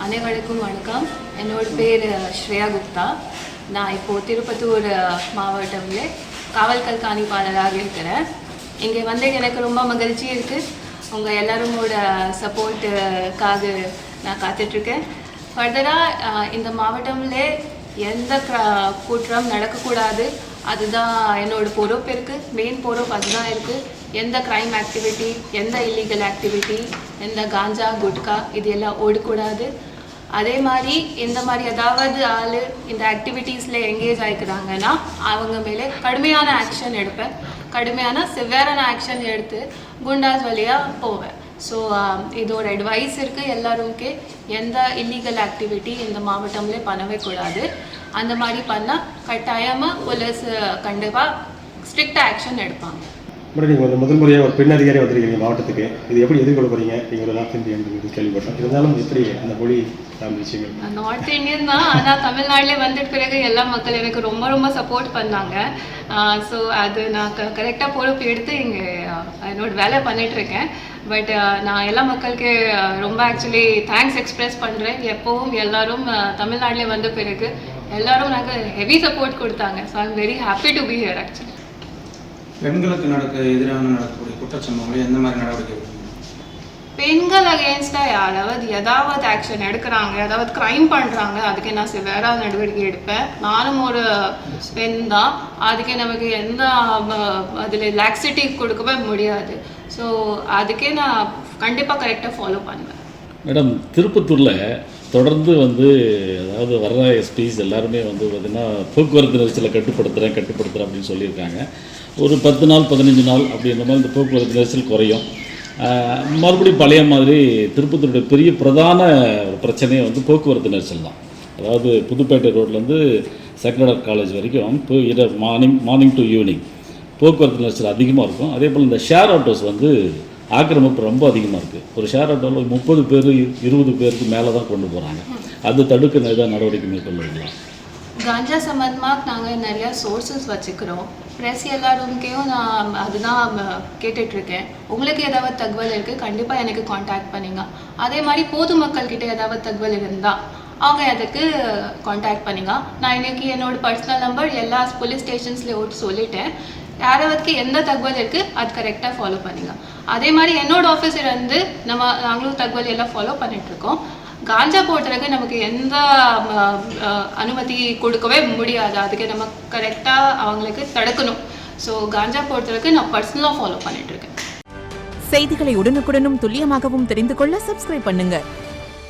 அனைவருக்கும் வணக்கம். என்னோட பேர் ஸ்ரேயா குப்தா. நான் இப்போது திருப்பத்தூர் மாவட்டத்தில் காவல் கண்காணிப்பாளராக இருக்கிறேன். இங்கே வந்து எனக்கு ரொம்ப மகிழ்ச்சி இருக்குது. உங்கள் எல்லாருமோட சப்போர்ட்டுக்காக நான் காத்துட்ருக்கேன். ஃபர்தராக இந்த மாவட்டத்தில் எந்த குற்றம் நடக்கக்கூடாது, அதுதான் என்னோட பொறுப்பு இருக்குது. மெயின் பொறுப்பு அதுதான் இருக்குது. எந்த க்ரைம் ஆக்டிவிட்டி, எந்த இல்லீகல் ஆக்டிவிட்டி, எந்த காஞ்சா குட்கா இது எல்லாம் ஓடக்கூடாது. அதே மாதிரி இந்த மாதிரி ஏதாவது ஆள் இந்த ஆக்டிவிட்டீஸில் எங்கேஜ் ஆகிக்கிறாங்கன்னா அவங்க மேலே கடுமையான ஆக்ஷன் எடுப்பேன். கடுமையான சிவியரான ஆக்ஷன் எடுத்து குண்டாஸ் வழியாக போவேன். ஸோ இதோட அட்வைஸ் இருக்குது எல்லாருக்கே. எந்த இல்லீகல் ஆக்டிவிட்டி இந்த மாவட்டம்லேயே பண்ணவே கூடாது. அந்த மாதிரி பண்ணால் கட்டாயமாக போலீஸ் கண்டிப்பாக ஸ்ட்ரிக்டாக ஆக்ஷன் எடுப்பாங்க. மேடம், நீங்கள் வந்து முதல் முறையாக ஒரு பெண் அதிகாரி வந்திருக்கீங்க மாவட்டத்துக்கு. இது எப்படி எதிர்கொள்ள போகிறீங்க? நீங்கள் ஒரு நார்த் இந்தியன் கேள்விப்பட்டோம். இருந்தாலும் எப்படி அந்த மொழி சார்ந்த விஷயங்கள்? நார்த் இந்தியன் தான், ஆனால் தமிழ்நாட்டிலே வந்துட்டு பிறகு எல்லா மக்கள் எனக்கு ரொம்ப ரொம்ப சப்போர்ட் பண்ணாங்க. ஸோ அது நான் கரெக்டாக பொறுப்பு எடுத்து இங்கே என்னோட வேலை பண்ணிகிட்ருக்கேன். பட் நான் எல்லா மக்களுக்கு ரொம்ப ஆக்சுவலி தேங்க்ஸ் எக்ஸ்ப்ரெஸ் பண்ணுறேன். எப்போவும் எல்லோரும் தமிழ்நாட்டிலே வந்த பிறகு எல்லோரும் எனக்கு ஹெவி சப்போர்ட் கொடுத்தாங்க. So I am very happy to be here. Actually பெண்களுக்கு எதிரான நடக்கக்கூடிய குற்றச்சம்பவங்களை எந்த மாதிரி நடவடிக்கை? பெண்கள் அகேன்ஸ்டாக ஏதாவது ஆக்ஷன் எடுக்கிறாங்க, ஏதாவது க்ரைம் பண்ணுறாங்க, அதுக்கு நான் சிவியராக நடவடிக்கை எடுப்பேன். நானும் ஒரு பெண் தான். அதுக்கு நமக்கு எந்த அதில் லாக்ஸிட்டி கொடுக்கவே முடியாது. ஸோ அதுக்கே நான் கண்டிப்பாக கரெக்டாக ஃபாலோ பண்ணுவேன். மேடம், திருப்பத்தூரில் தொடர்ந்து அதாவது வர்ற எஸ்பிஸ் எல்லாருமே பார்த்திங்கன்னா போக்குவரத்து நெரிசலை கட்டுப்படுத்துகிறேன் அப்படின்னு சொல்லியிருக்காங்க. ஒரு 10 நாள் 15 நாள் அப்படின்ற மாதிரி இந்த போக்குவரத்து நெரிசல் குறையும். மறுபடியும் பழைய மாதிரி திருப்பத்தூருடைய பெரிய பிரதான பிரச்சனையே போக்குவரத்து நெரிசல் தான். அதாவது புதுப்பேட்டை ரோட்லேருந்து செகண்டரி காலேஜ் வரைக்கும் இப்போ மார்னிங் டு ஈவினிங் போக்குவரத்து நெரிசல் அதிகமாக இருக்கும். அதே போல் இந்த ஷேர் ஆட்டோஸ் ஆக்கிரமிப்பு ரொம்ப அதிகமாக இருக்குது. ஒரு ஷேர் ஆட்டோவில் 30 பேர் 20 பேருக்கு மேலே தான் கொண்டு போகிறாங்க. அது தடுக்க ஏதாவது நடவடிக்கை மேற்கொள்ளுங்களா? காஞ்சா சம்பந்தமாக நாங்கள் நிறையா சோர்ஸஸ் வச்சுக்கிறோம். ப்ரெஸ் எல்லாருக்கையும் நான் அதுதான் கேட்டுட்ருக்கேன். உங்களுக்கு ஏதாவது தகவல் இருக்குது, கண்டிப்பாக எனக்கு காண்டாக்ட் பண்ணிங்க. அதே மாதிரி பொதுமக்கள்கிட்ட ஏதாவது தகவல் இருந்தால் அவங்க அதுக்கு காண்டாக்ட் பண்ணிங்க. நான் இன்றைக்கி என்னோடய பர்சனல் நம்பர் எல்லா போலீஸ் ஸ்டேஷன்ஸ்லேயும் சொல்லிட்டேன். யாராவதுக்கு எந்த தகவல் இருக்குது அது கரெக்டாக ஃபாலோ பண்ணிங்க. அதே மாதிரி என்னோடய ஆஃபீஸர் நாங்களும் தகவல் எல்லாம் ஃபாலோ பண்ணிகிட்ருக்கோம். காஞ்சா போடுறதுக்கு நமக்கு எந்த அனுமதி கொடுக்கவே முடியாது. அதுக்கு நம்ம கரெக்டாக அவங்களுக்கு தடுக்கணும். ஸோ காஞ்சா போடுறதுக்கு நான் பர்சனலாக ஃபாலோ பண்ணிகிட்ருக்கேன். செய்திகளை உடனுக்குடனும் துல்லியமாகவும் தெரிந்து கொள்ள சப்ஸ்கிரைப் பண்ணுங்கள்.